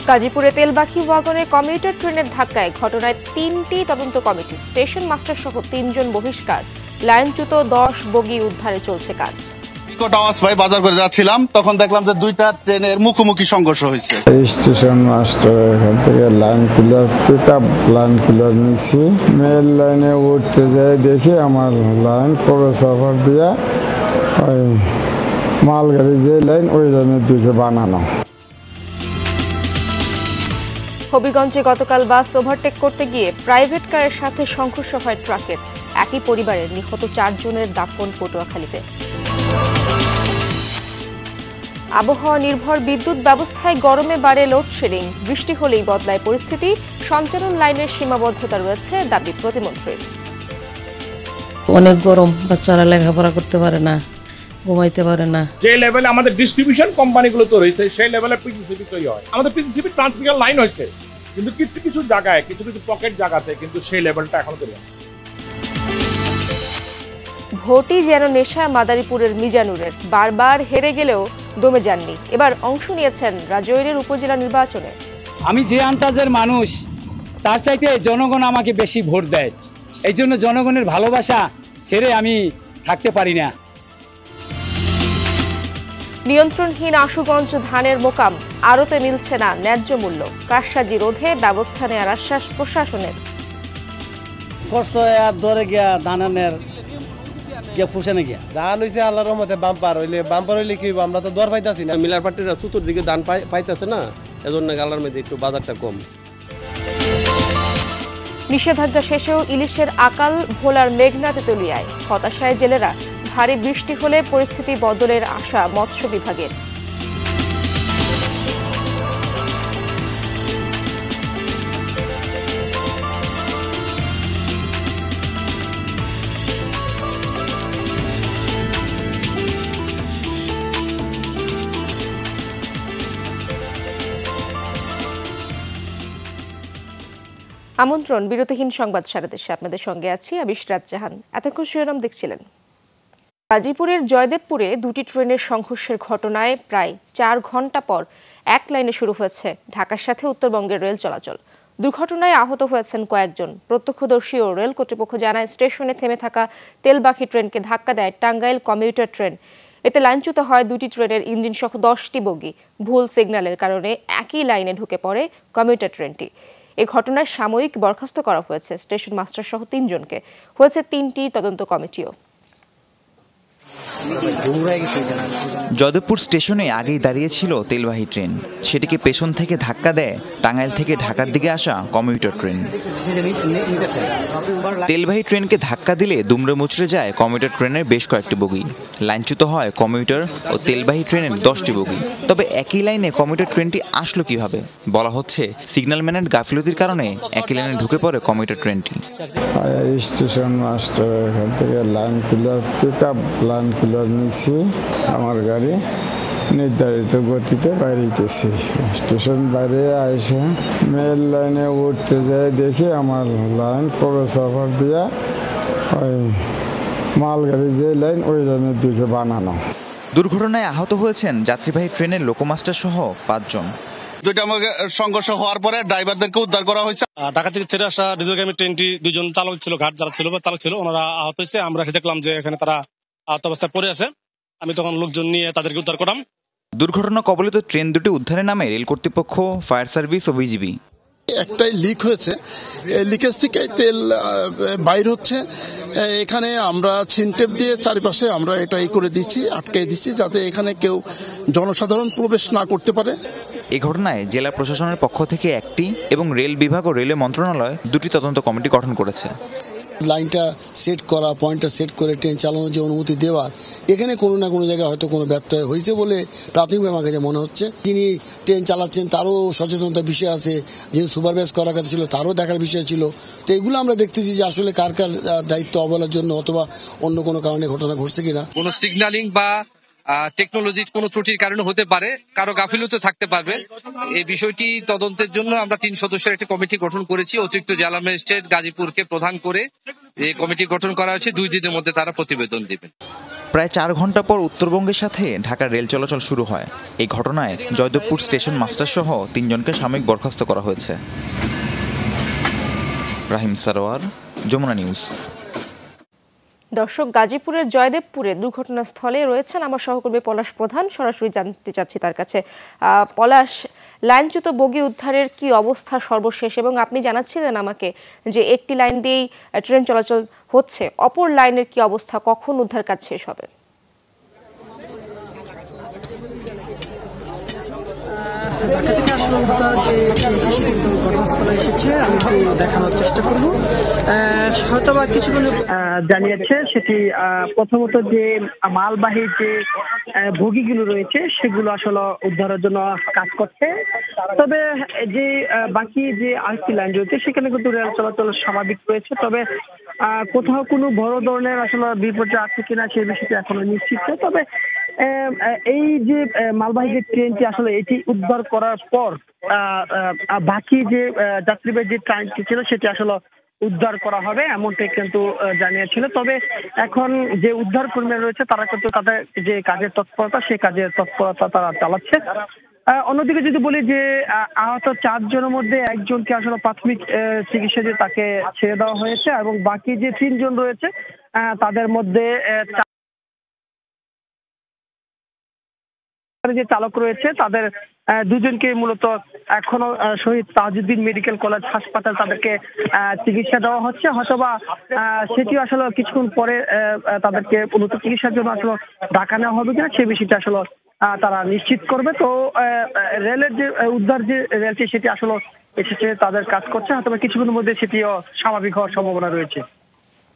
গাজীপুরে তেলবাহী ওয়াগনে কমিউটার ট্রেনের ধাক্কায় ঘটনায় ৩টি তদন্ত কমিটি, স্টেশন মাস্টার সহ ৩ জন বহিষ্কার, লাইনচ্যুত ১০ বগি উদ্ধারে চলছে কাজ। বাজার করে যাচ্ছিলাম, তখন দেখলাম যে দুইটা ট্রেনের মুখোমুখি সংঘর্ষ হয়েছে। স্টেশন মাস্টার এখান থেকে line clear, pick up line clear নিচ্ছি, মেল লাইনে উঠতে যাই দেখি আমার লাইন ক্রস ওভার দিয়া ওই মালগাড়ি যে লাইন ওই লাইনের দিকে বানানো। হবিগঞ্জে গতকাল বাস ওভারটেক করতে গিয়ে প্রাইভেট কারের সাথে সংঘর্ষ হয় ট্রাকের। একই পরিবারের নিহত ৪ জনের দাফন পটুয়াখালীতে। আবহাওয়া নির্ভর বিদ্যুৎ ব্যবস্থায় গরমে বাড়ে লোডশেডিং, বৃষ্টি হলেই বদলায় পরিস্থিতি, সঞ্চালন লাইনের সীমাবদ্ধতা রয়েছে দাবি প্রতিমন্ত্রীর। অনেক গরম, বাচ্চারা লেখাপড়া করতে পারে না, ঘুমাইতে পারে না। যে লেভেলে আমাদের ডিস্ট্রিবিউশন কোম্পানিগুলো তো রয়েছে সেই লেভেলে পিটিসিবি তৈরি হয়, আমাদের পিটিসিবি ট্রান্সমিশন লাইন হয়েছে, কিন্তু কিছু কিছু জায়গায় কিছু কিছু পকেট জায়গাতে কিন্তু সেই লেভেলটা এখনো তৈরি হয়। ভোটই যেন নেশা মাদারীপুরের মিজানুরের, বারবার হেরে গেলেও দমে যাননি। এবার অংশ নিয়েছেন রাজৈরের উপজেলা নির্বাচনে। আমি যে আন্তাজের মানুষ, তার চাইতে জনগণ আমাকে বেশি ভোট দেয়, এই জন্য জনগণের ভালোবাসা ছেড়ে আমি থাকতে পারি না। নিয়ন্ত্রণহীন আশুগঞ্জ ধানের মোকাম, আড়তে মিলছে না ন্যায্য মূল্য, কারসাজি রোধে ব্যবস্থা নেওয়ার আশ্বাস প্রশাসনের। ধরে গিয়া ধানের ফুসেনে গিয়া ধান হইছে আল্লাহর রহমতে বাম্পার হইলে কি আমরা তো দর পাইতাছি না। মিলার পার্টিরা চতুর্দিকে ধান পাইতেছে না, এজন্য গালার মধ্যে একটু বাজারটা কম। নিষেধাজ্ঞা শেষেও ইলিশের আকাল ভোলার মেঘনা তেতুলিয়ায়, হতাশায় জেলেরা। ভারী বৃষ্টি হলে পরিস্থিতি বদলের আশা মৎস্য বিভাগের। আমন্ত্রণ বিরতিহীন সংবাদ সারা দেশে, আপনাদের সঙ্গে আছি আমি ইশরাত জাহান। এতক্ষণ শিরোনাম দেখছিলেন। গাজীপুরের জয়দেবপুরে দুটি ট্রেনের সংঘর্ষের ঘটনায় প্রায় ৪ ঘণ্টা পর এক লাইনে শুরু হয়েছে ঢাকার সাথে উত্তরবঙ্গের রেল চলাচল। দুর্ঘটনায় আহত হয়েছেন কয়েকজন। প্রত্যক্ষদর্শী ও রেল কর্তৃপক্ষ জানায়, স্টেশনে থেমে থাকা তেলবাহী ট্রেনকে ধাক্কা দেয় টাঙ্গাইল কমিউটার ট্রেন। এতে লাইনচ্যুত হয় দুটি ট্রেনের ইঞ্জিন সহ 10টি বগি। ভুল সিগন্যালের কারণে একই লাইনে ঢুকে পড়ে কমিউটার ট্রেনটি। এই ঘটনায় সাময়িক বরখাস্ত করা হয়েছে স্টেশন মাস্টার সহ 3 জনকে। হয়েছে 3টি তদন্ত কমিটিও। জয়দেবপুর স্টেশনে আগেই দাঁড়িয়েছিল তেলবাহী ট্রেন, সেটিকে পেছন থেকে ধাক্কা দেয় টাঙ্গাইল থেকে ঢাকার দিকে আসা কমিউটার ট্রেন। তেলবাহী ট্রেনকে ধাক্কা দিলে দুমড়ে মুচড়ে যায় কমিউটার ট্রেনের বেশ কয়েকটি বগি। লাইনচ্যুত হয় কমিউটার ও তেলবাহী ট্রেনের 10টি বগি। তবে একই লাইনে কমিউটার ট্রেনটি আসলো কিভাবে? বলা হচ্ছে সিগন্যালম্যানের গাফিলতির কারণে একই লাইনে ঢুকে পড়ে কমিউটার ট্রেনটি। স্টেশন মাস্টার এখান থেকে line clear, pick up line clear নিচ্ছি, আমার গাড়ি নির্ধারিত গতিতে বাইরেতেছি। স্টেশন বাইরে আইসে মেল লাইনে উঠতে যাই দেখি আমার লাইন ক্রস ওভার দিয়া ওই মালগাড়ি যে লাইন ওই লাইনের দিকে বানানো। দুর্ঘটনায় আহত হয়েছেন যাত্রীবাহী ট্রেনের লোকোমাস্টার সহ 5 জন। দুইটা সংঘর্ষ হওয়ার পরে ড্রাইভারদেরকে উদ্ধার করা হয়েছে। ঢাকা থেকে ছেড়ে আসা রিজার্ভগামী ট্রেনটি 2 জন চালক ছিল, ঘাট যারা ছিল বা চালক ছিল, ওনারা আহত হয়েছে। আমরা দেখলাম যে এখানে তারা আহত অবস্থায় পড়ে আছে। আমি তখন লোকজন নিয়ে তাদেরকে উদ্ধার করলাম। দুর্ঘটনা কবলিত ট্রেন দুটি উদ্ধারের নামে রেল কর্তৃপক্ষ, ফায়ার সার্ভিস ও বিজিবি। একটাই লিক হয়েছে, লিকেজ থেকে তেল বাইর হচ্ছে। এখানে আমরা ছিনটেপ দিয়ে চারিপাশে আমরা এটাই করে দিচ্ছি, আটকে দিচ্ছি, যাতে এখানে কেউ জনসাধারণ প্রবেশ না করতে পারে। এই ঘটনায় জেলা প্রশাসনের পক্ষ থেকে একটি এবং রেল বিভাগ ও রেলওয়ে মন্ত্রণালয় 2টি তদন্ত কমিটি গঠন করেছে। লাইনটা সেট করা, পয়েন্টটা সেট করে ট্রেন চালানোর যে অনুমতি দেওয়ার, এখানে কোনো না কোনো জায়গায় হয়তো কোনো ব্যত্যয় হয়েছে বলে প্রাথমিকভাবে আমার কাছে মনে হচ্ছে। যিনি ট্রেন চালাচ্ছেন তারও সচেতনতার বিষয় আছে, যিনি সুপারভাইজ করার কাছে ছিল তারও দেখার বিষয় ছিল। তো এগুলো আমরা দেখতেছি যে আসলে কার কার দায়িত্ব অবহেলার জন্য অথবা অন্য কোনো কারণে ঘটনা ঘটছে কিনা। কোনো সিগন্যালিং বা টেকনোলজির কোনো ত্রুটির কারণে হতে পারে, কারো গাফিলতি থাকতে পারবে। এই বিষয়টি তদন্তের জন্য আমরা 3 সদস্যের একটি কমিটি গঠন করেছি। অতিরিক্ত জেলা ম্যাজিস্ট্রেট গাজীপুরকে প্রধান করে এই কমিটি গঠন করা হয়েছে। 2 দিনের মধ্যে তারা প্রতিবেদন দেবেন। প্রায় 4 ঘন্টা পর উত্তরবঙ্গের সাথে ঢাকার রেল চলাচল শুরু হয়। এই ঘটনায় জয়দেবপুর স্টেশন মাস্টার সহ 3 জনকে সাময়িক বরখাস্ত করা হয়েছে। রাহিম সারোয়ার, যমুনা নিউজ। দর্শক, গাজীপুরের জয়দেবপুরে দুর্ঘটনাস্থলে রয়েছেন আমার সহকর্মী পলাশ প্রধান। সরাসরি জানতে চাচ্ছি তার কাছে। পলাশ, লাইনচ্যুত বগি উদ্ধারের কি অবস্থা সর্বশেষ, এবং আপনি জানাচ্ছিলেন আমাকে যে একটি লাইন দিয়েই ট্রেন চলাচল হচ্ছে, অপর লাইনের কি অবস্থা, কখন উদ্ধার কাজ শেষ হবে? ঢাকা থেকে আসলে উদ্ধার যে সেটি কিন্তু ঘটনাস্থলে এসেছে, আমি একটু দেখানোর চেষ্টা করব। হয়তো বা কিছুক্ষণ জানিয়েছে সেটি প্রথমত যে মালবাহী যে বগিগুলো রয়েছে সেগুলো আসলে উদ্ধারের জন্য কাজ করছে। তবে যে বাকি যে আরেকটি লাইন রয়েছে সেখানে কিন্তু রেল চলাচল স্বাভাবিক রয়েছে। তবে কোথাও কোনো বড় ধরনের আসলে বিপর্যয় আছে কিনা সেই বিষয়টি এখনো নিশ্চিত নয়। তবে এই যে মালবাহী যে ট্রেনটি আসলে এটি উদ্ধার করার পর বাকি যে যাত্রীবাহী যে ট্রেনটি ছিল সেটি আসলে উদ্ধার করা হবে এমনটাই কিন্তু জানিয়েছিল। তবে এখন যে উদ্ধার কর্মীরা রয়েছে তারা কিন্তু তাদের যে কাজের তৎপরতা সেই কাজের তৎপরতা তারা চালাচ্ছে। অন্যদিকে যদি বলি যে আহত 4 জনের মধ্যে একজনকে আসলে প্রাথমিক চিকিৎসা দিয়ে তাকে ছেড়ে দেওয়া হয়েছে এবং বাকি যে 3 জন রয়েছে তাদের মধ্যে যে চালক রয়েছে তাদের 2 জনকে মূলত এখনো শহীদ তাজউদ্দিন মেডিকেল কলেজ হাসপাতাল তাদেরকে চিকিৎসা দেওয়া হচ্ছে। হয়তোবা সেটি আসলে কিছুক্ষণ পরে তাদেরকে উন্নত চিকিৎসার জন্য আসলে ঢাকা নেওয়া হবে কিনা সেই বিষয়টা আসলে তারা নিশ্চিত করবে। তো রেলের যে উদ্ধার যে রেলটি সেটি আসলে এসেছে, তাদের কাজ করছে, হয়তোবা কিছুক্ষণের মধ্যে সেটিও স্বাভাবিক হওয়ার সম্ভাবনা রয়েছে।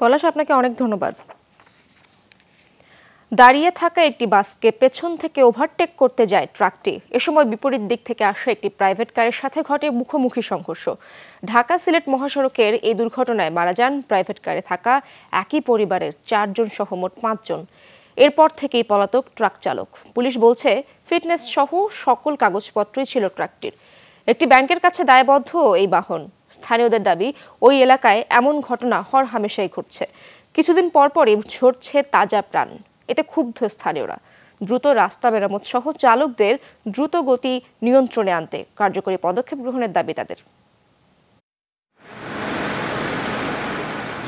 পলাশ, আপনাকে অনেক ধন্যবাদ। দাঁড়িয়ে থাকা একটি বাসকে পেছন থেকে ওভারটেক করতে যায় ট্রাকটি। এ সময় বিপরীত দিক থেকে আসা একটি প্রাইভেট কারের সাথে ঘটে মুখোমুখি সংঘর্ষ। ঢাকা সিলেট মহাসড়কের এই দুর্ঘটনায় মারা যান প্রাইভেট কারে থাকা একই পরিবারের 4 জন সহ মোট 5 জন। এরপর থেকেই পলাতক ট্রাক চালক। পুলিশ বলছে ফিটনেস সহ সকল কাগজপত্রই ছিল ট্রাকটির। একটি ব্যাংকের কাছে দায়বদ্ধ এই বাহন। স্থানীয়দের দাবি, ওই এলাকায় এমন ঘটনা হরহামেশাই ঘটছে। কিছুদিন পরপরই ঝরছে তাজা প্রাণ। এতে ক্ষুব্ধ স্থানীয়রা। দ্রুত রাস্তা মেরামত সহ চালকদের দ্রুত গতি নিয়ন্ত্রণে আনতে কার্যকরী পদক্ষেপ গ্রহণের দাবি তাদের।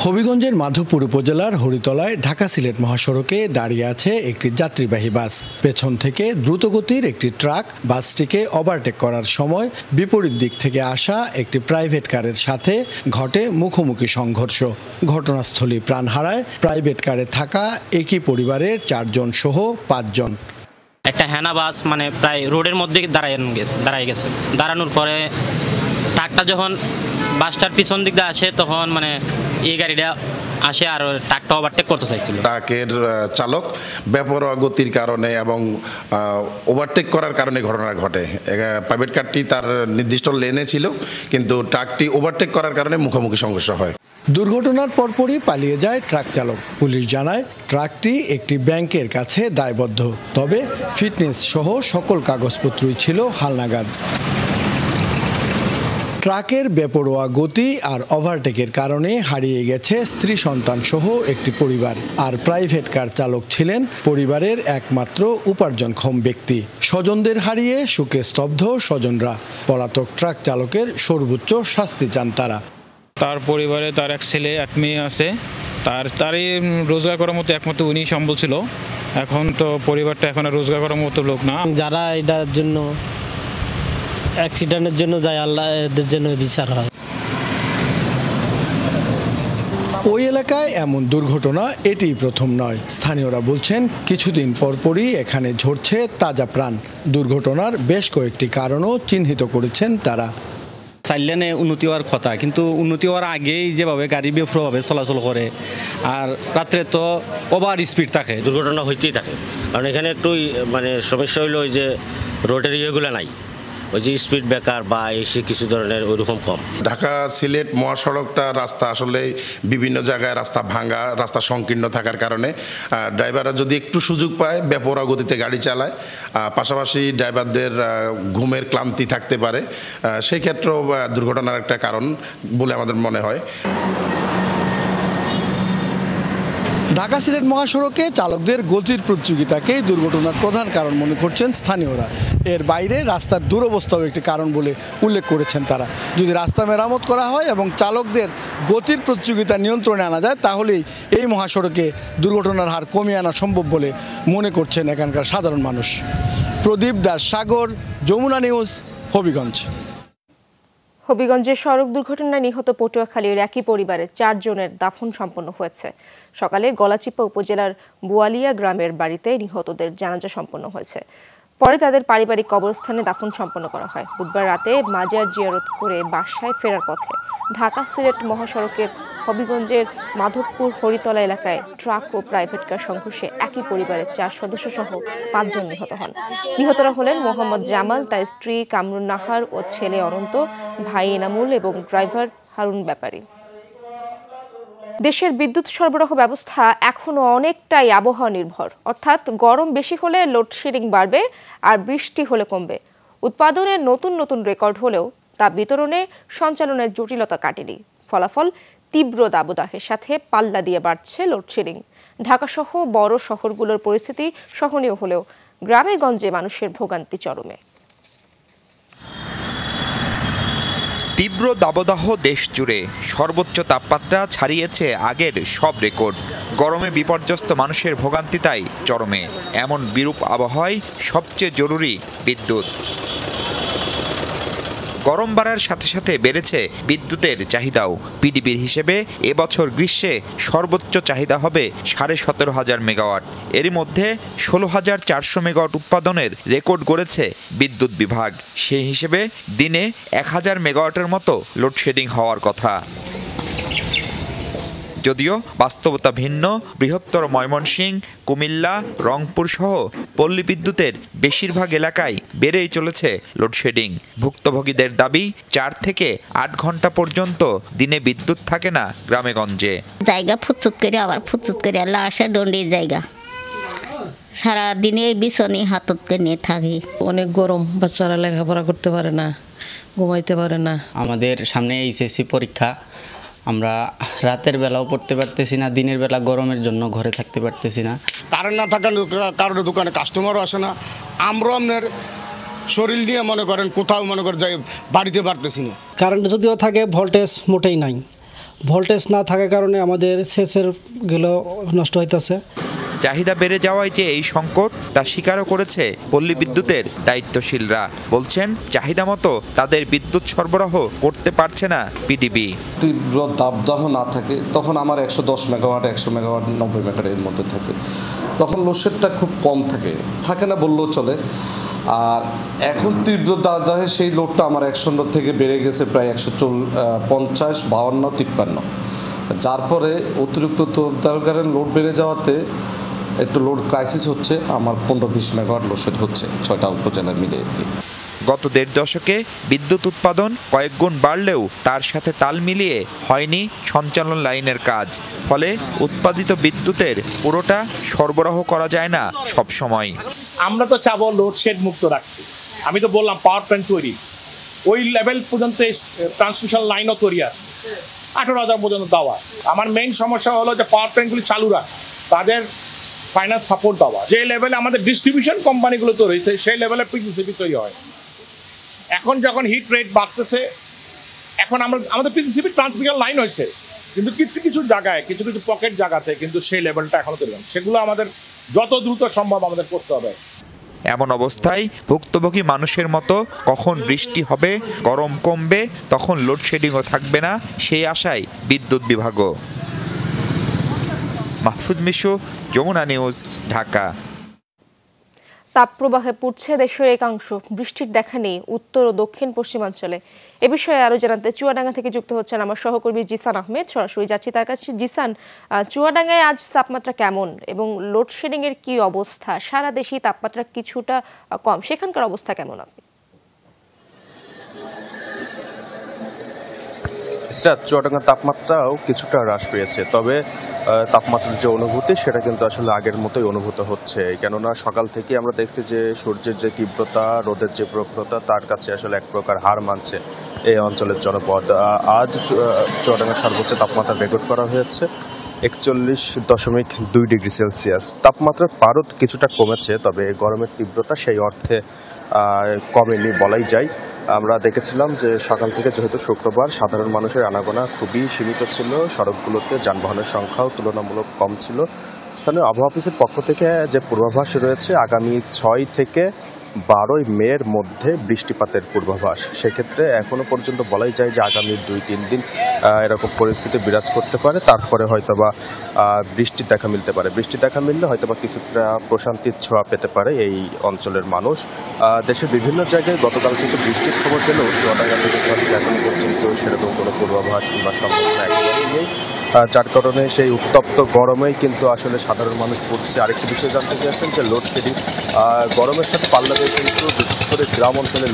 হবিগঞ্জের মাধবপুর উপজেলার হরিতলায় ঢাকা সিলেট মহাসড়কে দাঁড়িয়ে আছে একটি যাত্রীবাহী বাস। পেছন থেকে দ্রুতগতির একটি ট্রাক বাসটিকে ওভারটেক করার সময় বিপরীত দিক থেকে আসা একটি প্রাইভেট কারের সাথে ঘটে মুখোমুখি সংঘর্ষ। ঘটনাস্থলে প্রাণ হারায় প্রাইভেট কারে থাকা একই পরিবারের 4 জন সহ 5 জন। একটা হ্যানা বাস মানে প্রায় রোডের মধ্যে দাঁড়ায় গেছে। দাঁড়ানোর পরে ট্রাকটা যখন বাসটার পিছন দিক দিয়ে আসে তখন মানে এই গাড়িটা আসে আর ট্রাকটা ওভারটেক করতে চাইছিল। ট্রাকের চালক বেপরোয়া গতির কারণে এবং ওভারটেক করার কারণে ঘটনা ঘটে। প্রাইভেট কারটি তার নির্দিষ্ট লেনে ছিল, কিন্তু ট্রাকটি ওভারটেক করার কারণে মুখোমুখি সংঘর্ষ হয়। দুর্ঘটনার পরপরই পালিয়ে যায় ট্রাক চালক। পুলিশ জানায় ট্রাকটি একটি ব্যাংকের কাছে দায়বদ্ধ। তবে ফিটনেস সহ সকল কাগজপত্রই ছিল হালনাগাদ। ট্রাকের বেপরোয়া গতি আর ওভারটেকের কারণে হারিয়ে গেছে স্ত্রী সন্তান সহ একটি পরিবার। আর প্রাইভেট কার চালক ছিলেন পরিবারের একমাত্র উপার্জনক্ষম ব্যক্তি। স্বজনদের হারিয়ে শোকে স্তব্ধ স্বজনরা। পলাতক ট্রাক চালকের সর্বোচ্চ শাস্তি চান তারা। তার পরিবারে তার এক ছেলে এক মেয়ে আছে, তারই রোজগার করার মতো একমাত্র উনি সম্বল ছিল। এখন তো পরিবারটা এখন আর রোজগার করার মতো লোক না। যারা এটার জন্য অ্যাক্সিডেন্টের জন্য যায়, আল্লাহ এদের জন্য বিচার হয়। ওই এলাকায় এমন দুর্ঘটনা এটি প্রথম নয়। স্থানীয়রা বলছেন কিছুদিন পরপরই এখানে ঝরছে তাজা প্রাণ। দুর্ঘটনার বেশ কয়েকটি কারণও চিহ্নিত করেছেন তারা। 4 লেনে উন্নতি হওয়ার কথা, কিন্তু উন্নতি হওয়ার আগেই যেভাবে গাড়ি বেফরভাবে চলাচল করে আর রাত্রে তো ওভার স্পিড থাকে, দুর্ঘটনা হইতেই থাকে। কারণ এখানে একটু মানে সমস্যা হইলো যে রোডের ইয়েগুলো নাই, ওই যে স্পিড ব্রেকার বা এসে কিছু ধরনের ওইরকম কম। ঢাকা সিলেট মহাসড়কটা রাস্তা আসলে বিভিন্ন জায়গায় রাস্তা ভাঙা, রাস্তা সংকীর্ণ থাকার কারণে ড্রাইভাররা যদি একটু সুযোগ পায় বেপরোয়া গতিতে গাড়ি চালায়, পাশাপাশি ড্রাইভারদের ঘুমের ক্লান্তি থাকতে পারে, সেই ক্ষেত্রেও দুর্ঘটনার একটা কারণ বলে আমাদের মনে হয়। ঢাকা সিলেট মহাসড়কে চালকদের গতির প্রতিযোগিতাকেই দুর্ঘটনার প্রধান কারণ মনে করছেন স্থানীয়রা। এর বাইরে রাস্তার দুরবস্থাও একটি কারণ বলে উল্লেখ করেছেন তারা। যদি রাস্তা মেরামত করা হয় এবং চালকদের গতির প্রতিযোগিতা নিয়ন্ত্রণে আনা যায় তাহলেই এই মহাসড়কে দুর্ঘটনার হার কমিয়ে আনা সম্ভব বলে মনে করছেন এখানকার সাধারণ মানুষ। প্রদীপ দাস সাগর, যমুনা নিউজ, হবিগঞ্জ। হবিগঞ্জের সড়ক দুর্ঘটনায় নিহত পটুয়াখালীর একই পরিবারের 4 জনের দাফন সম্পন্ন হয়েছে। সকালে গলাচিপা উপজেলার বুয়ালিয়া গ্রামের বাড়িতে নিহতদের জানাজা সম্পন্ন হয়েছে। পরে তাদের পারিবারিক কবরস্থানে দাফন সম্পন্ন করা হয়। বুধবার রাতে মাজার জিয়ারত করে বাসায় ফেরার পথে ঢাকা সিলেট মহাসড়কের হবিগঞ্জের মাধবপুর হরিতলা এলাকায় ট্রাক ও প্রাইভেট কার সংঘর্ষে একই পরিবারের 4 সদস্য সহ 5 জন নিহত হন। নিহতরা হলেন মোহাম্মদ জামাল, তার স্ত্রী কামরুন নাহার ও ছেলে অনন্ত, ভাই এনামুল এবং ড্রাইভার হারুন ব্যাপারী। দেশের বিদ্যুৎ সরবরাহ ব্যবস্থা এখনো অনেকটাই আবহাওয়া নির্ভর, অর্থাৎ গরম বেশি হলে লোডশেডিং বাড়বে আর বৃষ্টি হলে কমবে। উৎপাদনের নতুন নতুন রেকর্ড হলেও তা বিতরণে সঞ্চালনের জটিলতা কাটেনি। ফলাফল তীব্র দাবদাহের সাথে পাল্লা দিয়ে বাড়ছে লোডশেডিং। ঢাকাসহ বড় শহরগুলোর পরিস্থিতি সহনীয় হলেও গ্রামে গঞ্জে মানুষের ভোগান্তি চরমে। তীব্র দাবদাহ দেশ জুড়ে, সর্বোচ্চ তাপমাত্রা ছাড়িয়েছে আগের সব রেকর্ড। গরমে বিপর্যস্ত মানুষের ভোগান্তি তাই চরমে। এমন বিরূপ আবহাওয়ায় সবচেয়ে জরুরি বিদ্যুৎ। গরম বাড়ার সাথে সাথে বেড়েছে বিদ্যুতের চাহিদাও। পিডিবির হিসেবে এবছর গ্রীষ্মে সর্বোচ্চ চাহিদা হবে 17,500 মেগাওয়াট। এরই মধ্যে 16,400 মেগাওয়াট উৎপাদনের রেকর্ড গড়েছে বিদ্যুৎ বিভাগ। সেই হিসেবে দিনে 1000 মেগাওয়াটের মতো লোডশেডিং হওয়ার কথা। যদিও বাস্তবতা ভিন্ন। বৃহত্তর ময়মনসিংহ, কুমিল্লা, রংপুর সহ পল্লী বিদ্যুতের বেশিরভাগ এলাকায় বেড়েই চলেছে লোডশেডিং। ভুক্তভোগীদের দাবি 4 থেকে 8 ঘন্টা পর্যন্ত দিনে বিদ্যুৎ থাকে না গ্রামেগঞ্জে। জায়গা ফুটফুট করে আবার ফুটফুট করে আসে ডন্ডির জায়গা, সারা দিনে বিছনি হাততে নিয়ে থাকি। অনেক গরম, বাচ্চারা লেখাপড়া করতে পারে না, ঘুমাইতে পারে না। আমাদের সামনে এইচএসসি পরীক্ষা, আমরা রাতের বেলাও পড়তে পারতেছি না, দিনের বেলা গরমের জন্য ঘরে থাকতে পারতেছি না। কারেন্ট না থাকার কারণে দোকানে কাস্টমারও আসে না। আমরাও আপনার শরীর নিয়ে মনে করেন কোথাও মনে করেন যাই বাড়িতে পারতেছি না। কারেন্ট যদিও থাকে, ভোল্টেজ মোটেই নাই। ভোল্টেজ না থাকার কারণে আমাদের সেচের গুলো নষ্ট হইতেছে। চাহিদা বেড়ে যাওয়ায় যে এই সংকট তা স্বীকারও করেছে পল্লী বিদ্যুতের দায়িত্বশীলরা। বলছেন চাহিদা মতো তাদের বিদ্যুৎ সরবরাহ করতে পারছে না পিডিবি। তীব্র দাবদাহ না থাকে তখন আমার 110 মেগাওয়াট, 100 মেগাওয়াট, 90 মেগাওয়াট এর মধ্যে থাকে। তখন লোডশেডটা খুব কম থাকে না বললেও চলে। আর এখন তীব্র দাবদাহে সেই লোডটা আমার 100 থেকে বেড়ে গেছে প্রায় 150, 52, 53। যার পরে অতিরিক্ত দরকারের লোড বেড়ে যাওয়াতে একটু লোড ক্রাইসিস হচ্ছে। আমার 15-20 মেগাওয়াট লোডশেড হচ্ছে 6টা উপজেলা মিলে। গত 1.5 দশকে বিদ্যুৎ উৎপাদন কয়েক গুণ বাড়লেও তার সাথে তাল মিলিয়ে হয়নি সঞ্চালন লাইনের কাজ। ফলে উৎপাদিত বিদ্যুতের পুরোটা সরবরাহ করা যায় না সব সময়। আমরা তো চাবো লোডশেড মুক্ত রাখতে। আমি তো বললাম পাওয়ার প্ল্যান্ট তৈরি, ওই লেভেল পর্যন্ত ট্রান্সমিশন লাইনও তৈরি আছে, 18,000 পর্যন্ত দেওয়া। আমার মেইন সমস্যা হলো যে পাওয়ার প্ল্যান্টগুলি চালু রাখ, তাদের ফাইন্যান্স সাপোর্ট দেওয়া। যে লেভেলে আমাদের ডিস্ট্রিবিউশন কোম্পানিগুলো তৈরি হয়েছে সেই লেভেলে পিসিসিবি তৈরি হয়। এখন যখন হিট রেট বাড়তেছে, এখন আমাদের পিসিসিবি ট্রান্সমিশন লাইন হয়েছে, কিন্তু কিছু কিছু জায়গায় কিছু কিছু পকেট জায়গাতে কিন্তু সেই লেভেলটা এখনো তৈরি হয়। সেগুলো আমাদের যত দ্রুত সম্ভব আমাদের করতে হবে। এমন অবস্থায় ভুক্তভোগী মানুষের মতো কখন বৃষ্টি হবে, গরম কমবে, তখন লোডশেডিংও থাকবে না সেই আশায় বিদ্যুৎ বিভাগও। মাহফুজ মিশু, যমুনা নিউজ, ঢাকা। তাপপ্রবাহে পুড়ছে দেশের একাংশ, বৃষ্টির দেখা নেই উত্তর ও দক্ষিণ পশ্চিমাঞ্চলে। এ বিষয়ে আরো জানাতে চুয়াডাঙ্গা থেকে যুক্ত হচ্ছেন আমার সহকর্মী জিসান আহমেদ। সরাসরি যাচ্ছি তার কাছে। জিসান, চুয়াডাঙ্গায় আজ তাপমাত্রা কেমন এবং লোডশেডিং এর কি অবস্থা? সারা দেশেই তাপমাত্রা কিছুটা কম, সেখানকার অবস্থা কেমন? আপনি চুয়াডাঙ্গার তাপমাত্রাও কিছুটা হ্রাস পেয়েছে, তবে তাপমাত্রার যে অনুভূতি সেটা কিন্তু আসলে আগের মতোই অনুভূত হচ্ছে, কেননা সকাল থেকে আমরা দেখছি যে সূর্যের যে তীব্রতা, রোদের যে প্রখরতা তার কাছে আসলে এক প্রকার হার মানছে এই অঞ্চলের জনপদ। আজ চুয়াডাঙ্গার সর্বোচ্চ তাপমাত্রা রেকর্ড করা হয়েছে 41.2 ডিগ্রি সেলসিয়াস। তাপমাত্রার পারদ কিছুটা কমেছে, তবে গরমের তীব্রতা সেই অর্থে কমেনি বলাই যায়। আমরা দেখেছিলাম যে সকাল থেকে যেহেতু শুক্রবার, সাধারণ মানুষের আনাগোনা খুবই সীমিত ছিল, সড়কগুলোতে যানবাহনের সংখ্যাও তুলনামূলক কম ছিল। স্থানীয় আবহাওয়া অফিসের পক্ষ থেকে যে পূর্বাভাস রয়েছে আগামী 6 থেকে 12 মের মধ্যে বৃষ্টিপাতের পূর্বাভাস, সেক্ষেত্রে এখনো পর্যন্ত বলাই যায় যে আগামী 2-3 দিন এরকম পরিস্থিতি বিরাজ করতে পারে, তারপরে হয়তোবা বৃষ্টির দেখা মিলতে পারে। বৃষ্টি দেখা মিললে হয়তোবা কিছুটা প্রশান্তির ছোঁয়া পেতে পারে এই অঞ্চলের মানুষ। দেশের বিভিন্ন জায়গায় গতকাল থেকে বৃষ্টির খবর পেলেও চুয়াডাঙ্গা থেকে এখনো পর্যন্ত সেরকম কোনো পূর্বাভাস কিংবা সম্ভাবনা একেবারেই নেই, যার কারণে সেই উত্তপ্ত গরমেই কিন্তু আসলে সাধারণ মানুষ পড়ছে। আরেকটি বিষয় জানতে চেয়েছেন যে লোডশেডিং গরমের সাথে পাল্লা দিয়ে কিন্তু বিশেষ করে গ্রাম অঞ্চলে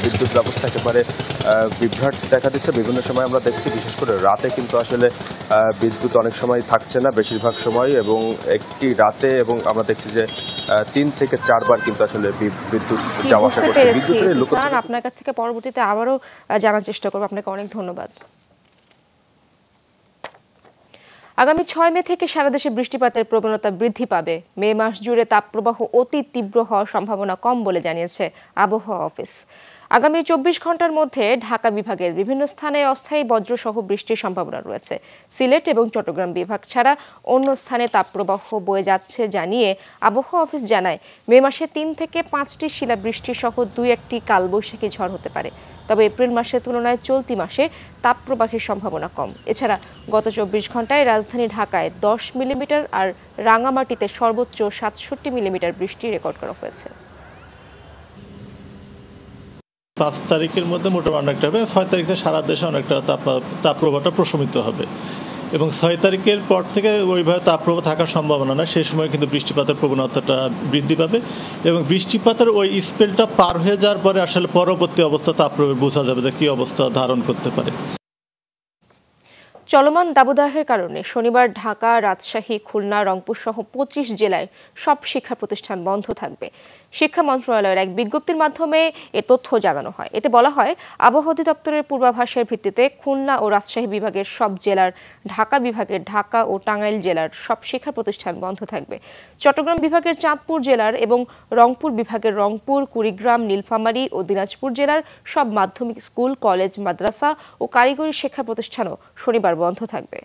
বিদ্যুৎ ব্যবস্থা একেবারে বিভ্রাট দেখা দিচ্ছে। বিভিন্ন সময় আমরা দেখছি বিশেষ করে রাতে কিন্তু আসলে বিদ্যুৎ অনেক সময় থাকছে না বেশিরভাগ সময়, এবং একটি রাতে এবং আমরা দেখছি যে 3 থেকে 4 বার কিন্তু আসলে বিদ্যুৎ যাওয়া আসা করছে। বিদ্যুতের আপনার কাছ থেকে পরবর্তীতে আবারও জানার চেষ্টা করব। আপনাকে অনেক ধন্যবাদ। আগামী 6 মে থেকে সারা দেশে বৃষ্টিপাতের প্রবণতা বৃদ্ধি পাবে। মে মাস জুড়ে তাপপ্রবাহ অতি তীব্র হওয়ার সম্ভাবনা কম বলে জানিয়েছে আবহাওয়া অফিস। আগামী 24 ঘন্টার মধ্যে ঢাকা বিভাগের বিভিন্ন স্থানে অস্থায়ী বজ্রসহ বৃষ্টির সম্ভাবনা রয়েছে। সিলেট এবং চট্টগ্রাম বিভাগ ছাড়া অন্য স্থানে তাপপ্রবাহ বয়ে যাচ্ছে জানিয়ে আবহাওয়া অফিস জানায়, মে মাসে 3 থেকে 5টি শিলাবৃষ্টি সহ 2-1টি কালবৈশাখী ঝড় হতে পারে। তবে এপ্রিল মাসের তুলনায় চলতি মাসে তাপপ্রবাহের সম্ভাবনা কম। এছাড়া গত 24 ঘন্টায় রাজধানী ঢাকায় 10 মিলিমিটার আর রাঙামাটিতে সর্বোচ্চ 67 মিলিমিটার বৃষ্টি রেকর্ড করা হয়েছে। 5 তারিখের মধ্যে মোটামুটি অনেকটা হবে, 6 তারিখ থেকে সারা দেশে অনেকটা তাপপ্রবাহটা প্রশমিত হবে এবং 6 তারিখের পর থেকে ওইভাবে তাপপ্রবাহ থাকার সম্ভাবনা না। সেই সময় কিন্তু বৃষ্টিপাতের প্রবণতাটা বৃদ্ধি পাবে এবং বৃষ্টিপাতের ওই স্পেলটা পার হয়ে যাওয়ার পরে আসলে পরবর্তী অবস্থা তাপপ্রবাহ বোঝা যাবে যে কী অবস্থা ধারণ করতে পারে। চলমান দাবদাহের কারণে শনিবার ঢাকা, রাজশাহী, খুলনা, রংপুর সহ 25 জেলায় সব শিক্ষা প্রতিষ্ঠান বন্ধ থাকবে। শিক্ষা মন্ত্রণালয়ের এক বিজ্ঞপ্তির মাধ্যমে এ তথ্য জানানো হয়। এতে বলা হয়, আবহাওয়া অধিদপ্তরের পূর্বাভাসের ভিত্তিতে খুলনা ও রাজশাহী বিভাগের সব জেলার, ঢাকা বিভাগের ঢাকা ও টাঙ্গাইল জেলার সব শিক্ষা প্রতিষ্ঠান বন্ধ থাকবে। চট্টগ্রাম বিভাগের চাঁদপুর জেলার এবং রংপুর বিভাগের রংপুর, কুড়িগ্রাম, নীলফামারী ও দিনাজপুর জেলার সব মাধ্যমিক স্কুল, কলেজ, মাদ্রাসা ও কারিগরি শিক্ষা প্রতিষ্ঠানও শনিবার বন্ধ থাকবে।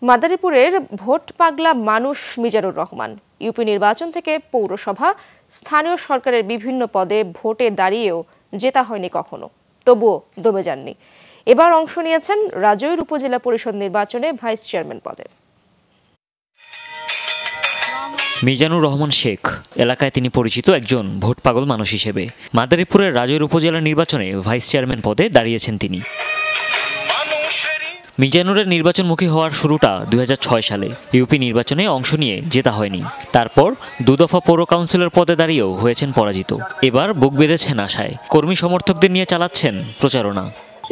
মাদারীপুরের ভোট পাগলা মানুষ মিজানুর রহমান ইউপি নির্বাচন থেকে পৌরসভা, স্থানীয় সরকারের বিভিন্ন পদে ভোটে দাঁড়িয়েও জেতা হয়নি কখনো, তবুও দমে যাননি। এবার অংশ নিয়েছেন রাজৈর উপজেলা পরিষদ নির্বাচনে ভাইস চেয়ারম্যান পদে। মিজানুর রহমান শেখ এলাকায় তিনি পরিচিত একজন ভোট পাগল মানুষ হিসেবে। মাদারীপুরের রাজৈর উপজেলা নির্বাচনে ভাইস চেয়ারম্যান পদে দাঁড়িয়েছেন তিনি। মিজানুরের নির্বাচনমুখী হওয়ার শুরুটা 2006 সালে। ইউপি নির্বাচনে অংশ নিয়ে জেতা হয়নি। তারপর 2 দফা পৌর কাউন্সিলর পদে দাঁড়িয়েও হয়েছেন পরাজিত। এবার বুক বেঁধেছেন আশায়, কর্মী সমর্থকদের নিয়ে চালাচ্ছেন প্রচারণা।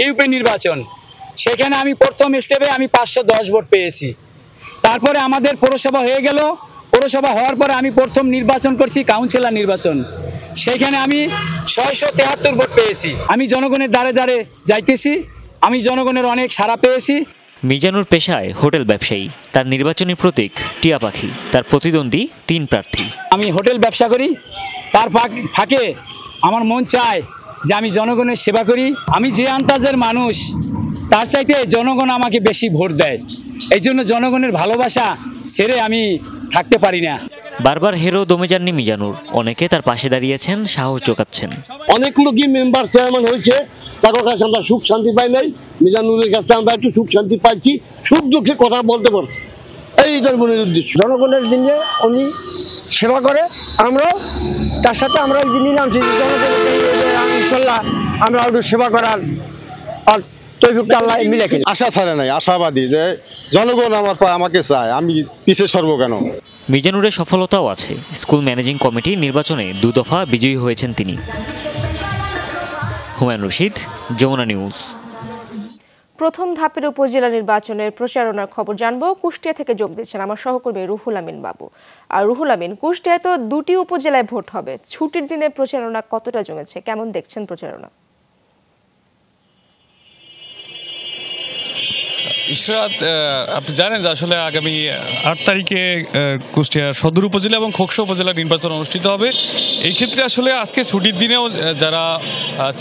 ইউপি নির্বাচন, সেখানে আমি প্রথম স্টেপে আমি 510 ভোট পেয়েছি। তারপরে আমাদের পৌরসভা হয়ে গেল। পৌরসভা হওয়ার পরে আমি প্রথম নির্বাচন করছি কাউন্সিলর নির্বাচন, সেখানে আমি 673 ভোট পেয়েছি। আমি জনগণের দ্বারে দ্বারে যাইতেছি, আমি জনগণের অনেক সাড়া পেয়েছি। মিজানুর পেশায় হোটেল ব্যবসায়ী, তার নির্বাচনী প্রতীক টিয়া পাখি, তার প্রতিদ্বন্দ্বী 3 প্রার্থী। আমি হোটেল ব্যবসা করি, তার ফাঁকে আমার মন চায় যে আমি জনগণের সেবা করি। আমি যে আন্দাজের মানুষ, তার চাইতে জনগণ আমাকে বেশি ভোট দেয়, এই জন্য জনগণের ভালোবাসা ছেড়ে আমি থাকতে পারি না। বারবার হেরেও দমে যাননি মিজানুর, অনেকে তার পাশে দাঁড়িয়েছেন, সাহস জোগাচ্ছেন। অনেক লোকই মেম্বার চেয়ারম্যান হয়েছে, তাদের কাছে আমরা সুখ শান্তি পাই নাই, মিজানুরের কাছে আমরা একটু সুখ শান্তি পাইছি, সুখ দুঃখে কথা বলতে পারছি, এই তার মনের উদ্দেশ্য। জনগণের দিনে উনি সেবা করে, আমরা তার সাথে আমরা এই দিনই নামছি জনগণের ইনশাল্লাহ আমরা একটু সেবা করার আর আশা ছাড়ে নাই, আশাবাদী যে জনগণ আমাকে চায়, আমি পিছিয়ে সরব কেন। মিজানুরের সফলতাও আছে। স্কুল ম্যানেজিং কমিটি নির্বাচনে 2 দফা বিজয়ী হয়েছেন তিনি। হুমায়ুন রশিদ, যমুনা নিউজ। প্রথম ধাপের উপজেলা নির্বাচনের প্রচারণার খবর জানবো। কুষ্টিয়া থেকে যোগ দিচ্ছেন আমার সহকর্মী রুহুল আমিন বাবু। আর রুহুল আমিন, কুষ্টিয়ায় তো 2টি উপজেলায় ভোট হবে, ছুটির দিনে প্রচারণা কতটা জমেছে, কেমন দেখছেন প্রচারণা? ইশরাত, আপনি জানেন যে আসলে আগামী 8 তারিখে কুষ্টিয়া সদর উপজেলা এবং খোকসা উপজেলা নির্বাচন অনুষ্ঠিত হবে। এই ক্ষেত্রে আসলে আজকে ছুটির দিনেও যারা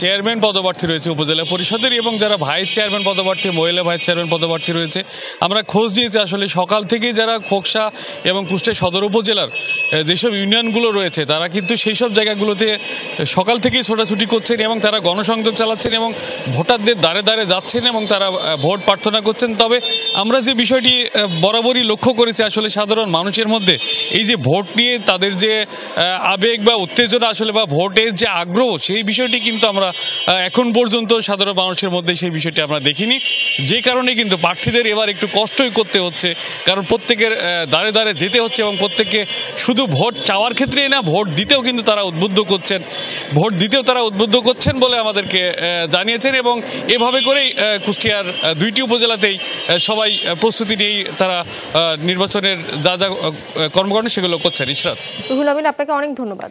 চেয়ারম্যান পদপ্রার্থী রয়েছে উপজেলা পরিষদের এবং যারা ভাইস চেয়ারম্যান পদপ্রার্থী, মহিলা ভাইস চেয়ারম্যান পদপ্রার্থী রয়েছে, আমরা খোঁজ দিয়েছি আসলে সকাল থেকেই যারা খোকসা এবং কুষ্টিয়া সদর উপজেলার যেসব ইউনিয়নগুলো রয়েছে তারা কিন্তু সেই সব জায়গাগুলোতে সকাল থেকেই ছোটাছুটি করছেন এবং তারা গণসংযোগ চালাচ্ছেন এবং ভোটারদের দ্বারে দ্বারে যাচ্ছেন এবং তারা ভোট প্রার্থনা করছেন। তবে আমরা যে বিষয়টি বরাবরই লক্ষ্য করেছি আসলে সাধারণ মানুষের মধ্যে এই যে ভোট নিয়ে তাদের যে আবেগ বা উত্তেজনা আসলে বা ভোটের যে আগ্রহ, সেই বিষয়টি কিন্তু আমরা এখন পর্যন্ত সাধারণ মানুষের মধ্যে সেই বিষয়টি আমরা দেখিনি, যে কারণে কিন্তু প্রার্থীদের এবার একটু কষ্টই করতে হচ্ছে, কারণ প্রত্যেকের দ্বারে দ্বারে যেতে হচ্ছে এবং প্রত্যেককে শুধু ভোট চাওয়ার ক্ষেত্রেই না, ভোট দিতেও কিন্তু তারা উদ্বুদ্ধ করছেন বলে আমাদেরকে জানিয়েছেন। এবং এভাবে করেই কুষ্টিয়ার 2টি উপজেলাতেই সবাই প্রস্তুতি নিয়েই তারা নির্বাচনের যা যা কর্মকাণ্ড সেগুলো করছেন। ইশরাত, রুহুল আমিন, আপনাকে অনেক ধন্যবাদ।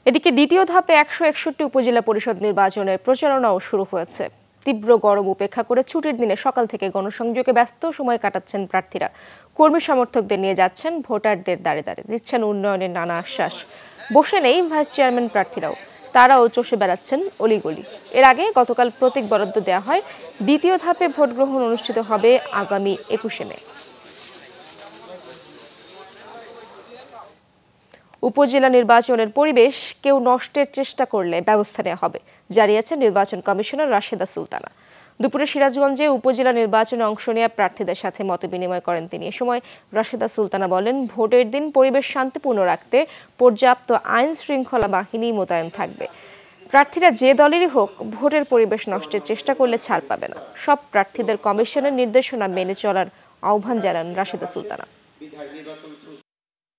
এদিকে দ্বিতীয় ধাপে 161 উপজেলা পরিষদ নির্বাচনের প্রচারণাও শুরু হয়েছে। তীব্র গরম উপেক্ষা করে ছুটির দিনে সকাল থেকে গণসংযোগে ব্যস্ত সময় কাটাচ্ছেন প্রার্থীরা। কর্মী সমর্থকদের নিয়ে যাচ্ছেন ভোটারদের দ্বারে দ্বারে, দিচ্ছেন উন্নয়নের নানা আশ্বাস। বসে নেই ভাইস চেয়ারম্যান প্রার্থীরাও, তারাও চষে বেড়াচ্ছেন অলিগলি। এর আগে গতকাল প্রতীক বরাদ্দ দেওয়া হয়। দ্বিতীয় ধাপে ভোট গ্রহণ অনুষ্ঠিত হবে আগামী 21শে মে। উপজেলা নির্বাচনের পরিবেশ কেউ নষ্টের চেষ্টা করলে ব্যবস্থা নেওয়া হবে, জানিয়েছেন নির্বাচন কমিশনার রাশেদা সুলতানা। দুপুরে সিরাজগঞ্জে উপজেলা নির্বাচনে অংশ নেওয়া প্রার্থীদের সাথে মতবিনিময় করেন তিনি। এ সময় রাশেদা সুলতানা বলেন, ভোটের দিন পরিবেশ শান্তিপূর্ণ রাখতে পর্যাপ্ত আইন শৃঙ্খলা বাহিনী মোতায়েন থাকবে। প্রার্থীরা যে দলেরই হোক, ভোটের পরিবেশ নষ্টের চেষ্টা করলে ছাড় পাবে না। সব প্রার্থীদের কমিশনের নির্দেশনা মেনে চলার আহ্বান জানান রাশেদা সুলতানা।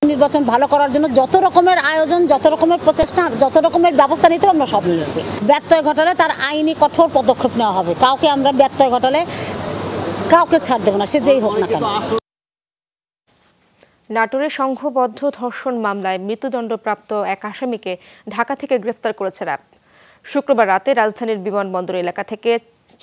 নির্বাচন ভালো করার জন্য যত রকমের আয়োজন, যত রকমের প্রচেষ্টা, যত রকমের ব্যবস্থা নিতে আমরা সব নিয়েছি। ব্যত্যয় ঘটালে তার আইনি কঠোর পদক্ষেপ নেওয়া হবে। কাউকে আমরা ব্যত্যয় ঘটালে কাউকে ছাড় দেব না, সে যেই হোক না কেন। নাটোরে সংঘবদ্ধ ধর্ষণ মামলায় মৃত্যুদণ্ডপ্রাপ্ত এক আসামিকে ঢাকা থেকে গ্রেফতার করেছে র্যাব। শুক্রবার রাতে রাজধানীর বিমানবন্দর এলাকা থেকে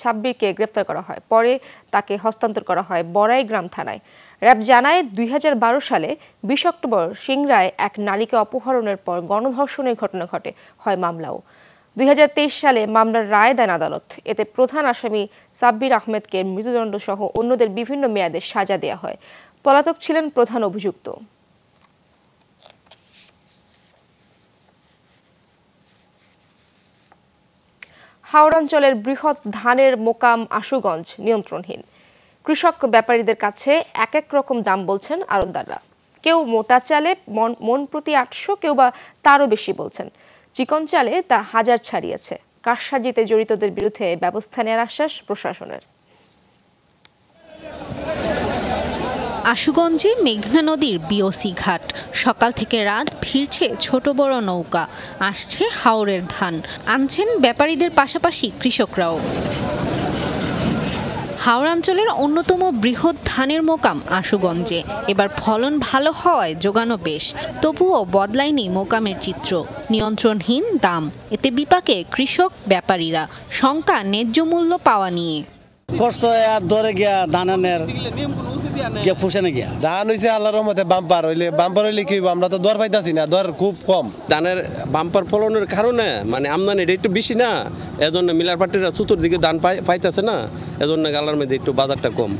সাব্বিরকে গ্রেফতার করা হয়। পরে তাকে হস্তান্তর করা হয় বড়াইগ্রাম থানায়। র্যাব জানায়, 2012 সালে 20 অক্টোবর সিংড়ায় এক নারীকে অপহরণের পর গণধর্ষণের ঘটনা ঘটে, হয় মামলাও। 2023 সালে মামলার রায় দেন আদালত। এতে প্রধান আসামি সাব্বির আহমেদকে মৃত্যুদণ্ড সহ অন্যদের বিভিন্ন মেয়াদে সাজা দেওয়া হয়। পলাতক ছিলেন প্রধান অভিযুক্ত। হাওড়াঞ্চলের বৃহৎ ধানের মোকাম আশুগঞ্জ নিয়ন্ত্রণহীন। কৃষক ব্যাপারীদের কাছে এক এক রকম দাম বলছেন আড়তদাররা। কেউ মোটা চালে মন প্রতি 800, কেউ বা তারও বেশি বলছেন। চিকন চালে তা 1000 ছাড়িয়েছে। কারসাজিতে জড়িতদের বিরুদ্ধে ব্যবস্থা নেওয়ার আশ্বাস প্রশাসনের। আশুগঞ্জে মেঘনা নদীর বিওসি ঘাট। সকাল থেকে রাত ভিড়ছে ছোট বড় নৌকা, আসছে হাওরের ধান, আনছেন ব্যাপারীদের পাশাপাশি কৃষকরাও। হাওড়াঞ্চলের অন্যতম বৃহৎ ধানের মোকাম আশুগঞ্জে। এবার ফলন ভালো হওয়ায় যোগানো বেশ, তবুও বদলায়নি মোকামের চিত্র। নিয়ন্ত্রণহীন দাম, এতে বিপাকে কৃষক ব্যাপারীরা। শঙ্কা ন্যায্য মূল্য পাওয়া নিয়ে। ধান হইছে আল্লাহর রহমতে বাম্পার হইলে কি আমরা তো দর পাইতাছি না, দর খুব কম। ধানের বাম্পার ফলনের কারণে মানে আমদানিটা একটু বেশি না, এজন্য মিলার পার্টিরা চতুর্দিকে ধান পাইতেছে না, এজন্য গালার মধ্যে একটু বাজারটা কম।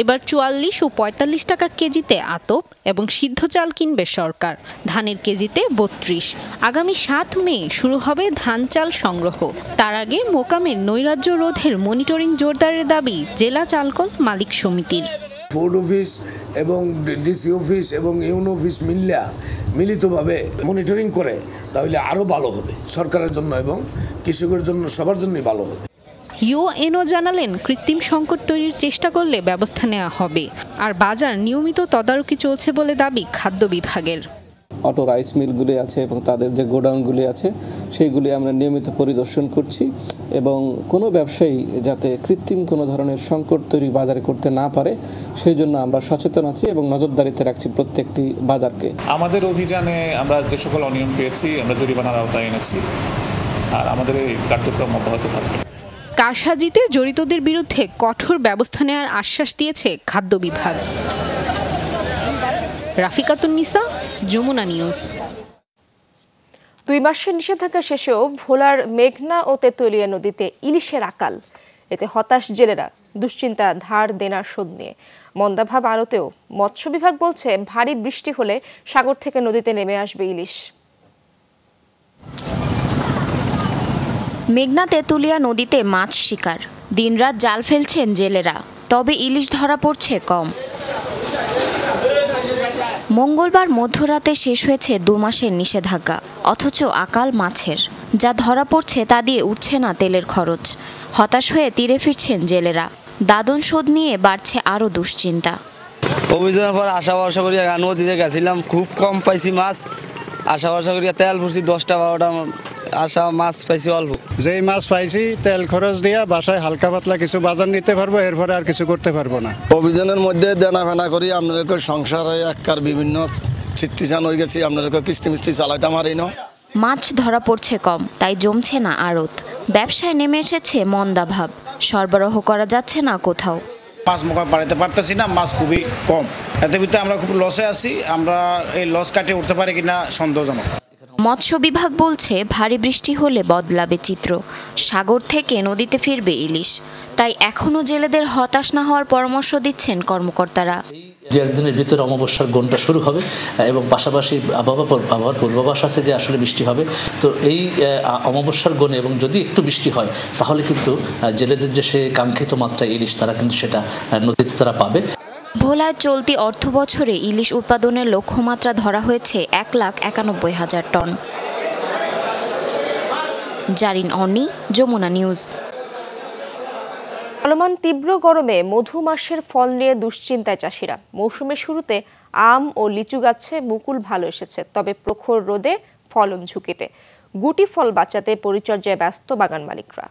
এবার 44 ও 45 টাকা কেজিতে আতপ এবং সিদ্ধ চাল কিনবে সরকার। ধানের কেজিতে 32। আগামী 7 মে শুরু হবে ধান চাল সংগ্রহ। তার আগে মোকামের নৈরাজ্য রোধের মনিটরিং জোরদারের দাবি জেলা চালকল মালিক সমিতির। ফুড অফিস এবং ডিসি অফিস এবং ইউনো অফিস মিলিতভাবে মনিটরিং করে তাহলে আরও ভালো হবে সরকারের জন্য এবং কৃষকের জন্য, সবার জন্যই ভালো হবে। ইউএনও জানালেন, কৃত্রিম সংকট তৈরির চেষ্টা করলে ব্যবস্থা নেওয়া হবে। আর বাজার নিয়মিত তদারকি চলছে বলে দাবি খাদ্য বিভাগের। অটো রাইস মিলগুলি আছে এবং তাদের যে গোডাউনগুলি আছে সেইগুলি আমরা নিয়মিত পরিদর্শন করছি এবং কোনো ব্যবসায়ী যাতে কৃত্রিম কোনো ধরনের সংকট তৈরি বাজারে করতে না পারে সেই জন্য আমরা সচেতন আছি এবং নজরদারিতে রাখছি প্রত্যেকটি বাজারকে। আমাদের অভিযানে আমরা যে সকল অনিয়ম পেয়েছি আমরা জরিমানার আওতায় এনেছি, আর আমাদের এই কার্যক্রম অব্যাহত থাকবে। কারসাজিতে জড়িতদের বিরুদ্ধে কঠোর ব্যবস্থা নেওয়ার আশ্বাস দিয়েছে খাদ্য বিভাগ। রাফিকাতুন নিসা, যমুনা নিউজ। 2 মাসের নিষেধাজ্ঞা শেষেও ভোলার মেঘনা ও তেতুলিয়া নদীতে ইলিশের আকাল। এতে হতাশ জেলেরা, দুশ্চিন্তা ধার দেনার শোধ নিয়ে। মন্দাভাব আড়তেও মৎস্য বিভাগ বলছে ভারী বৃষ্টি হলে সাগর থেকে নদীতে নেমে আসবে ইলিশ। মেঘনা তেতুলিয়া নদীতে মাছ শিকার, দিনরাত জাল ফেলছেন জেলেরা, তবে ইলিশ ধরা পড়ছে কম। মঙ্গলবার মধ্যরাতে শেষ হয়েছে 2 মাসের নিষেধাজ্ঞা, অথচ আকাল মাছের। যা ধরা পড়ছে তা দিয়ে উঠছে না তেলের খরচ। হতাশ হয়ে তীরে ফিরছেন জেলেরা। দাদন শোধ নিয়ে বাড়ছে আরও দুশ্চিন্তা। অভিযানের পর আশা ভরসা করি নদীতে গেছিলাম, খুব কম পাইছি মাছ। আশা ভরসা করি তেল ফুরছি 10টা 12টা, আশা মাছ পাইছি অল্প। যেই মাছ পাইছি তেল খরচ দিয়া বাসায় হালকা পাতলা কিছু বাজার নিতে পারবো, এরপরে আর কিছু করতে পারবো না। অভিযানের মধ্যে দেনা ফেনা করি আপনাদের সংসারে একবার বিভিন্ন চিত্তিচান হয়ে গেছি, আপনাদের কিস্তি মিস্তি চালাইতে পারি না। মাছ ধরা পড়ছে কম, তাই জমছে না আড়ত। ব্যবসায় নেমে এসেছে মন্দাভাব, সরবরাহ করা যাচ্ছে না কোথাও। মাছ মুখে বাড়াতে পারতেছি না, মাছ খুবই কম। এতে ভিতরে আমরা খুব লসে আছি, আমরা এই লস কাটিয়ে উঠতে পারি কিনা সন্দেহজনক। মৎস্য বিভাগ বলছে ভারী বৃষ্টি হলে বদলাবে চিত্র, সাগর থেকে নদীতে ফিরবে ইলিশ। তাই এখনো জেলেদের হতাশ না হওয়ার পরামর্শ দিচ্ছেন কর্মকর্তারা। যে একদিনের ভিতরে অমাবস্যার গণটা শুরু হবে এবং পাশাপাশি আবহাওয়ার পূর্বাভাস আছে যে আসলে বৃষ্টি হবে। তো এই অমাবস্যার গণে এবং যদি একটু বৃষ্টি হয় তাহলে কিন্তু জেলেদের যে সে কাঙ্ক্ষিত মাত্রায় ইলিশ তারা কিন্তু সেটা নদীতে তারা পাবে। ভোলায় চলতি অর্থ বছরে ইলিশ উৎপাদনের লক্ষ্যমাত্রা ধরা হয়েছে 1,91,000 টন। জারিন অনি, যমুনা নিউজ। চলমান তীব্র গরমে মধু মাসের ফল নিয়ে দুশ্চিন্তায় চাষিরা। মৌসুমের শুরুতে আম ও লিচু গাছে মুকুল ভালো এসেছে, তবে প্রখর রোদে ফলন ঝুঁকিতে। গুটি ফল বাঁচাতে পরিচর্যায় ব্যস্ত বাগান মালিকরা।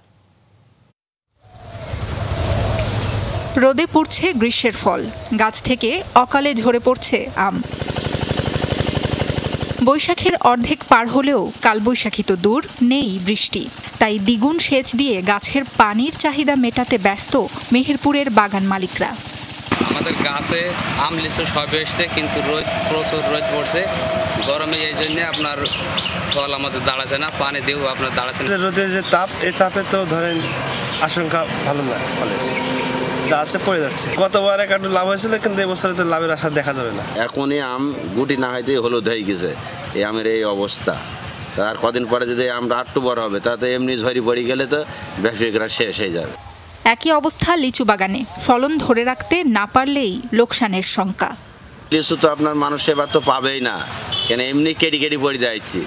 রোদে পুড়ছে গ্রীষ্মের ফল, গাছ থেকে অকালে ঝরে পড়ছে আম। বৈশাখের অর্ধেক পার হলেও কালবৈশাখী তো দূর, নেই বৃষ্টি। তাই দ্বিগুণ সেচ দিয়ে গাছের পানির চাহিদা মেটাতে ব্যস্ত মেহেরপুরের বাগান মালিকরা। আমাদের গাছে আম লিচু সব এসছে, কিন্তু রোদ, প্রচুর রোদ পড়ছে গরমে, এই জন্য আপনার ফল আমাদের দাঁড়াচ্ছে না, পানি দিয়েও আপনার দাঁড়াচ্ছে না। রোদের যে তাপ, এই তাপে তো ধরেন আশঙ্কা ভালো না, ফলে যা আছে পড়ে যাচ্ছে। গতবার একটু লাভ হয়েছিল, কিন্তু এবছরে তো লাভের আশা দেখা যাবে না। এখনই আম গুটি না হইতে হলুদ হয়ে গেছে, এই আমের এই অবস্থা। আর কদিন পরে যদি আমরা আটটু বড় হবে, তাতে এমনি ঝরি পড়ে গেলে তো ব্যবসায়িকরা শেষ হয়ে যাবে। একই অবস্থা লিচু বাগানে, ফলন ধরে রাখতে না পারলেই লোকসানের শঙ্কা। লিচু তো আপনার মানুষ এবার তো পাবেই না, কেন এমনি কেটে কেটে পড়ে যাচ্ছে।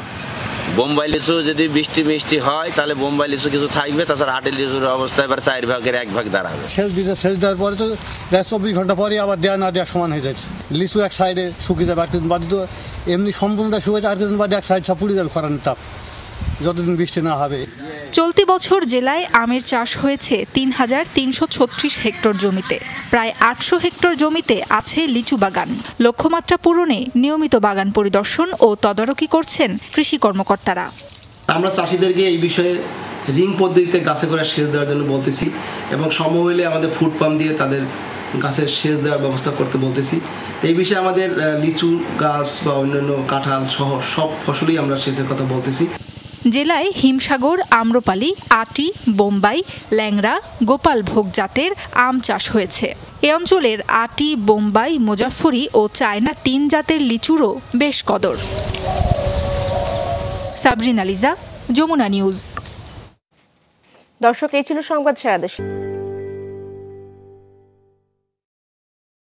বোম্বাই লিচু যদি বৃষ্টি মিষ্টি হয় তাহলে বোম্বাই লিচু কিছু থাকবে, তাছাড়া আটের লিচুর অবস্থা এবার 4 ভাগের 1 ভাগ দাঁড়াবে। সেচ দেওয়ার পরে তো 24 ঘন্টা পরে আবার দেওয়া না দেওয়া সমান হয়ে যাচ্ছে। লিচু এক সাইডে শুকিয়ে যাবে, আর কিছুদিন বাদে তো এমনি সম্পূর্ণটা শুকিয়ে, আর কিছুদিন বাদে এক সাইড সব পুড়ে যাবে খরার তাপ, যতদিন বৃষ্টি না হবে। চলতি বছর জেলায় আমের চাষ হয়েছে 3,336 হেক্টর জমিতে। প্রায় 800 হেক্টর জমিতে আছে লিচু বাগান। লক্ষ্যমাত্রা পূরণে নিয়মিত বাগান পরিদর্শন ও তদারকি করছেন কৃষি কর্মকর্তারা। আমরা চাষিদেরকে এই বিষয়ে রিং পদ্ধতিতে গাছে করে সেচ দেওয়ার জন্য বলতেছি, এবং সম্ভব হলে আমাদের ফুড পাম্প দিয়ে তাদের গাছের সেচ দেওয়ার ব্যবস্থা করতে বলতেছি। এই বিষয়ে আমাদের লিচু গাছ বা অন্যান্য কাঁঠাল সহ সব ফসলই আমরা সেচের কথা বলতেছি। জেলায় হিমসাগর, আম্রপালি, আটি, বোম্বাই, ল্যাংড়া, গোপালভোগ জাতের আম চাষ হয়েছে। এ অঞ্চলের আটি, বোম্বাই, মুজাফফরি ও চায়না 3 জাতের লিচুরও বেশ কদর। সাবরিনা লিজা, যমুনা নিউজ। দর্শক, এই ছিল সংবাদ সারা দেশে।